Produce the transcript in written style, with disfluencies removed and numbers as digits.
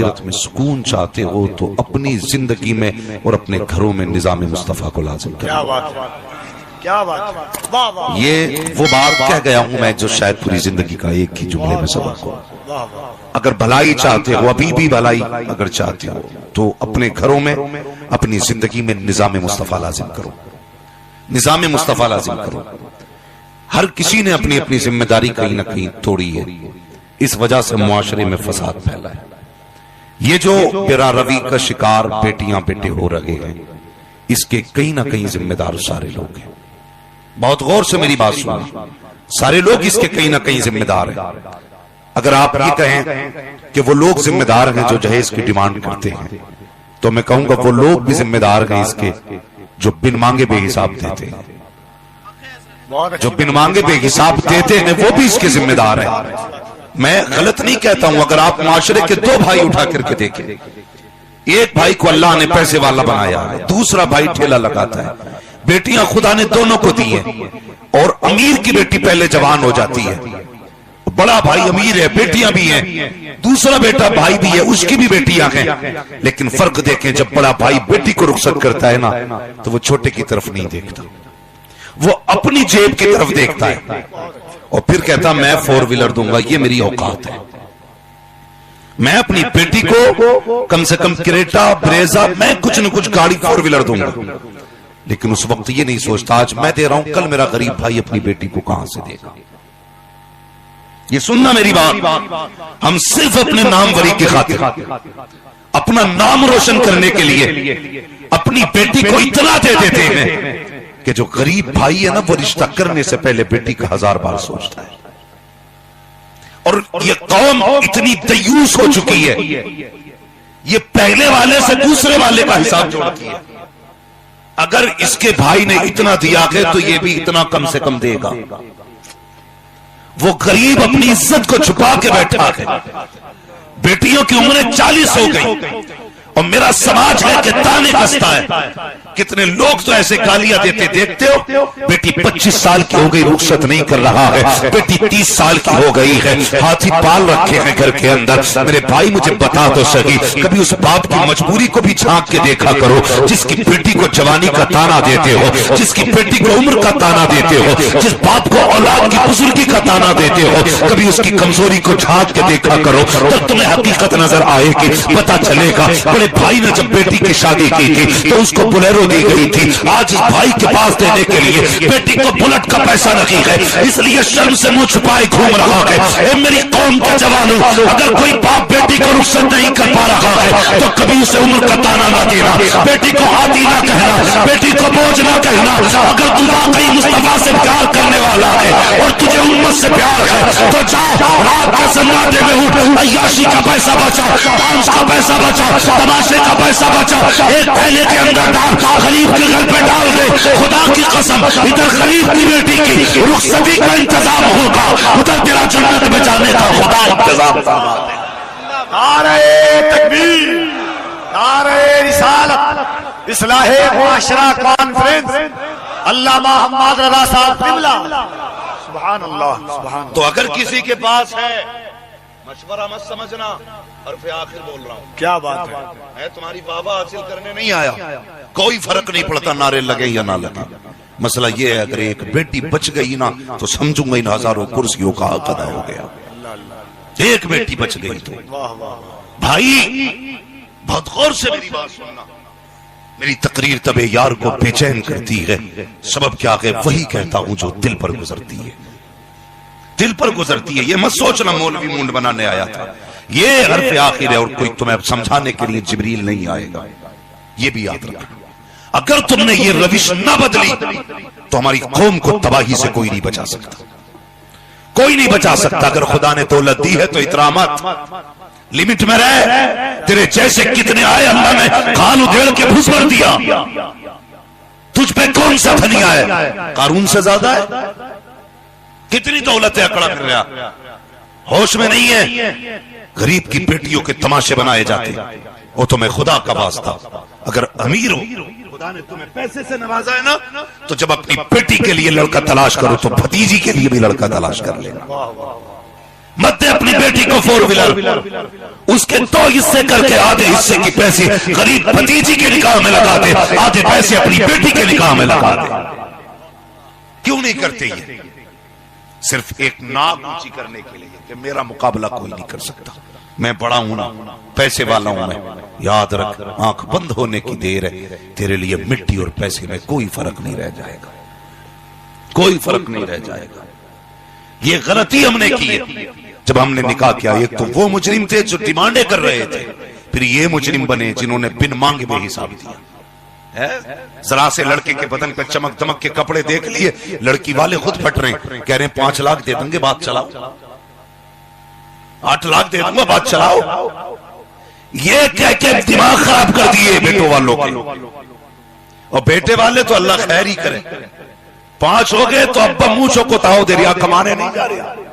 آخرت میں سکون چاہتے ہو تو اپنی زندگی میں اور اپنے گھروں میں نظام مصطفیٰ کو لازم کرو۔ کیا بات، یہ وہ بات کہہ گیا ہوں میں جو شاید پوری زندگی کا ایک ہی جملے میں سبق ہو۔ اگر بھلائی چاہتے ہو، ابھی بھی بھلائی اگر چاہتے ہو تو اپنے گھروں میں اپنی زندگی میں نظام مصطفیٰ لازم کرو، نظام مصطفیٰ لازم کرو۔ ہر کسی نے اپنی اپنی ذمہ داری کہیں نہ کہیں توڑی ہے، اس وجہ سے معاشرے میں فساد پھیلا ہے۔ یہ جو بے روی کا شکار بیٹیاں بیٹے ہو رہے ہیں، اس کے کہیں نہ کہیں ذمہ دار سارے لوگ ہیں۔ بہت غور سے میری بات سنیں، سارے لوگ اس کے کہیں نہ کہیں ذمہ دار ہیں۔ اگر آپ یہ کہیں کہ وہ لوگ ذمہ دار ہیں جو جہیز کی ڈیمانڈ کرتے ہیں، تو میں کہوں گا وہ لوگ بھی ذمہ دار ہیں اس کے جو بن مانگے بے حساب دیتے ہیں۔ جو بن مانگے بے حساب دیتے ہیں وہ بھی اس کے ذمہ دار ہیں۔ میں غلط نہیں کہتا ہوں، اگر آپ معاشرے کے دو بھائی اٹھا کر کے دیکھیں، ایک بھائی کو اللہ نے پیسے والا بنایا ہے، دوسرا بھائی ٹھیلا لگاتا ہے، بیٹیاں خدا نے دونوں کو دی ہیں، اور امیر کی بیٹی پہلے جوان ہو جاتی ہے، بڑا بھائی امیر ہے، بیٹیاں بھی ہیں، دوسرا بیٹا بھائی بھی ہے، اس کی بھی بیٹیاں ہیں، لیکن فرق دیکھیں، جب بڑا بھائی بیٹی کو رخصت کرتا ہے نا تو وہ چھوٹے کی طرف نہیں دیکھتا، وہ اپنی جیب کی طرف دیکھتا ہے اور پھر کہتا میں 4 ویلر دوں گا، یہ میری اوقات ہے، میں اپنی بیٹی کو کم سے کم کریٹا بریزا میں کچھ نہ کچھ گاڑی 4 ویلر دوں گا، لیکن اس وقت یہ نہیں سوچتا آج میں دے رہا ہوں، کل میرا غریب بھائی اپنی بیٹی کو کہاں سے دے گا۔ یہ سننا میری بات، ہم صرف اپنے نام وری کی خاطر، اپنا نام روشن کرنے کے لیے اپنی بیٹی کو اتنا دے دیتے ہیں کہ جو غریب بھائی ہے نا وہ رشتہ کرنے سے پہلے بیٹی کا 1000 بار سوچتا ہے۔ اور یہ قوم اتنی دیوس ہو چکی ہے، یہ پہلے والے سے دوسرے والے کا حساب جوڑتی ہے، اگر اس کے بھائی نے اتنا دیا ہے تو یہ بھی اتنا کم سے کم دے گا۔ وہ غریب اپنی عزت کو چھپا کے بیٹھا ہے، بیٹیوں کی عمریں 40 ہو گئی اور میرا سماج ہے کہ تانے کستا ہے۔ کتنے لوگ تو ایسے گالیاں دیتے دیکھتے ہو، بیٹی 25 سال کی ہو گئی رخصت نہیں کر رہا ہے، بیٹی 30 سال کی ہو گئی ہے، ہاتھی پال رکھے ہیں گھر کے اندر۔ میرے بھائی مجھے بتا تو صحیح، کبھی اس باپ کی مجبوری کو بھی جھانک کے دیکھا کرو جس کی بیٹی کو جوانی کا تانا دیتے ہو، جس کی بیٹی کو عمر کا تانا دیتے ہو، جس باپ کو اولاد کی بزرگی کا تانا دیتے ہو، کبھی اس کی کمزوری کو جھانک کے دیکھا کرو، تب تمہیں حقیقت نظر آئے گی، پتا چلے گا۔ بڑے بھائی نے جب بیٹی کی شادی کی تھی تو اس کو بلیرو دی گئی تھی، آج اس بھائی کے پاس دینے کے لیے بیٹی کو بلٹ کا پیسہ نہیں ہے، اس لیے شرم سے منہ چھپائے گھوم رہا ہے۔ اے میری قوم کے جوانوں، اگر کوئی باپ بیٹی کو رخصت نہیں کر پا رہا ہے تو کبھی اسے عمر کا تانا نہ دینا، بیٹی کو ہاتھی نہ کہنا، بیٹی کو بوجھ نہ کہنا۔ اگر تو واقعی مصطفیٰ سے پیار کرنے والا ہے اور تجھے امت سے پیار ہے تو جا رات کے سناٹے میں اٹھ، عیاشی کا پیسہ بچا، ڈانس کا پیسہ بچا، تماشے کا پیسہ بچا، ایک تھیلے کے اندر ڈال، غریب کے گھر پہ ڈال دے۔ خدا کی قسم ادھر غریب کی بیٹی کی رخصتی کا انتظام ہوگا، ادھر تیرا جنت میں جانے کا خدا انتظام فرما دے۔ نعرہ تکبیر، نعرہ رسالت، اصلاح معاشرہ کانفرنس، علامہ حماد رضا صاحب قبلہ۔ سبحان اللہ، سبحان اللہ۔ تو اگر کسی کے پاس ہے، مشورہ مت سمجھنا، حرف آخر بول رہا ہوں، کیا بات ہے، میں تمہاری بابا حاصل کرنے نہیں آیا، کوئی فرق نہیں پڑتا نعرے لگے یا نہ لگے۔ مسئلہ یہ ہے اگر ایک بیٹی بچ گئی نا تو سمجھوں گا ان ہزاروں کرسیوں کا حق ادا ہو گیا۔ ایک بیٹی بچ گئی تو بھائی بہت غور سے میری بات سننا، میری تقریر طب یار کو بے چین کرتی ہے، سبب کیا ہے وہی کہتا ہوں جو دل پر گزرتی ہے، دل پر گزرتی ہے۔ یہ مت سوچنا مولوی مونڈ بنانے آیا تھا، یہ حرف آخر ہے اور کوئی تمہیں سمجھانے کے لیے جبریل نہیں آئے گا، یہ بھی یاد رکھنا۔ اگر تم نے یہ روش نہ بدلی تو ہماری قوم کو تباہی سے کوئی نہیں بچا سکتا، کوئی نہیں بچا سکتا۔ اگر خدا نے دولت دی ہے تو اترامت لمٹ میں رہ، تیرے جیسے کتنے آئے اللہ نے کھال ادھیڑ کے بھس بھر دیا، تجھ پہ کون سا دھنیا ہے؟ قارون سے زیادہ ہے؟ کتنی دولتیں اکڑا کر رہا، ہوش میں نہیں ہے۔ غریب کی بیٹیوں کے تماشے بنائے جاتے، وہ تمہیں خدا کا واسطہ، اگر امیر ہو خدا نے تمہیں پیسے سے نوازا ہے نا تو جب اپنی بیٹی کے لیے لڑکا تلاش کرو تو بھتیجی کے لیے بھی لڑکا تلاش کر لینا۔ مت دے اپنی بیٹی کو 4 ویلر، اس کے 2 حصے کر کے آدھے حصے کی پیسے غریب بھتیجی کے نکاح میں لگا دے، آدھے پیسے اپنی بیٹی کے نکاح میں لگا دے۔ کیوں نہیں کرتے یہ؟ صرف ایک ناک اونچی کرنے کے لیے کہ میرا مقابلہ کوئی نہیں کر سکتا، میں بڑا ہوں نا، پیسے والا ہوں میں۔ یاد رکھ، آنکھ بند ہونے کی دیر ہے، تیرے لیے مٹی اور پیسے میں کوئی فرق نہیں رہ جائے گا، کوئی فرق نہیں رہ جائے گا۔ یہ غلطی ہم نے کی ہے جب ہم نے نکاح کیا۔ ایک تو وہ مجرم تھے جو ڈیمانڈیں کر رہے تھے، پھر یہ مجرم بنے جنہوں نے بن مانگے میں حساب دیا۔ ذرا سے لڑکے کے بدن پہ چمک دمک کے کپڑے دیکھ لیے، لڑکی والے خود پھٹ رہے ہیں، کہہ رہے ہیں 5 لاکھ دے دیں گے، بات چلاؤ، 8 لاکھ دے دوں گا، بات چلاؤ۔ یہ کہہ کے دماغ خراب کر دیے بیٹوں والوں کے، اور بیٹے والے تو اللہ خیر ہی کرے، 5 ہو گئے تو ابا منہ چوکوتا ہو دے رہا، کمانے نہیں جا رہے۔